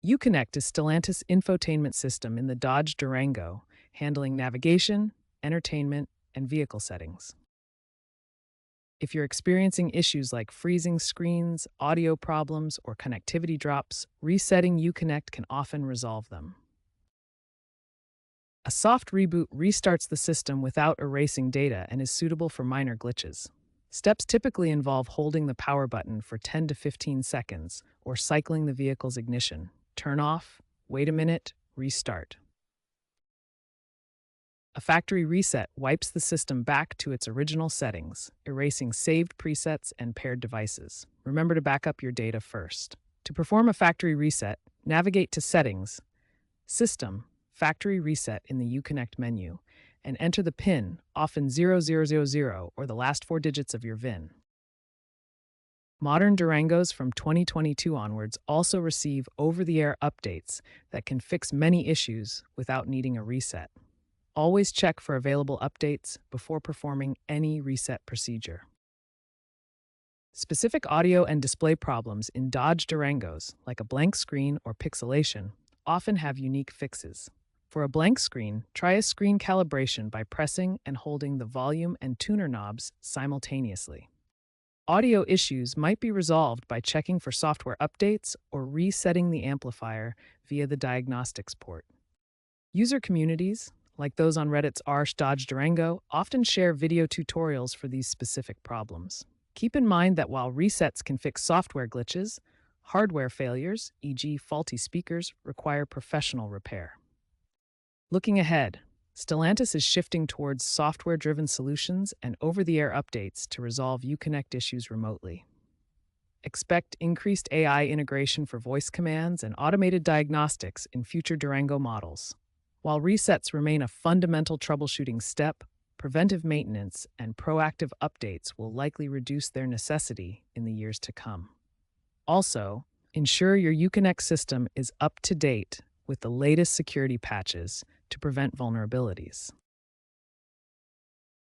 Uconnect is Stellantis' infotainment system in the Dodge Durango, handling navigation, entertainment, and vehicle settings. If you're experiencing issues like freezing screens, audio problems, or connectivity drops, resetting Uconnect can often resolve them. A soft reboot restarts the system without erasing data and is suitable for minor glitches. Steps typically involve holding the power button for 10 to 15 seconds or cycling the vehicle's ignition. Turn off, wait a minute, restart. A factory reset wipes the system back to its original settings, erasing saved presets and paired devices. Remember to back up your data first. To perform a factory reset, navigate to Settings, System, Factory Reset in the Uconnect menu, and enter the PIN, often 0000 or the last four digits of your VIN. Modern Durangos from 2022 onwards also receive over-the-air updates that can fix many issues without needing a reset. Always check for available updates before performing any reset procedure. Specific audio and display problems in Dodge Durangos, like a blank screen or pixelation, often have unique fixes. For a blank screen, try a screen calibration by pressing and holding the volume and tuner knobs simultaneously. Audio issues might be resolved by checking for software updates or resetting the amplifier via the diagnostics port. User communities, like those on Reddit's r/Dodge Durango, often share video tutorials for these specific problems. Keep in mind that while resets can fix software glitches, hardware failures, e.g. faulty speakers, require professional repair. Looking ahead, Stellantis is shifting towards software-driven solutions and over-the-air updates to resolve Uconnect issues remotely. Expect increased AI integration for voice commands and automated diagnostics in future Durango models. While resets remain a fundamental troubleshooting step, preventive maintenance and proactive updates will likely reduce their necessity in the years to come. Also, ensure your Uconnect system is up to date with the latest security patches to prevent vulnerabilities.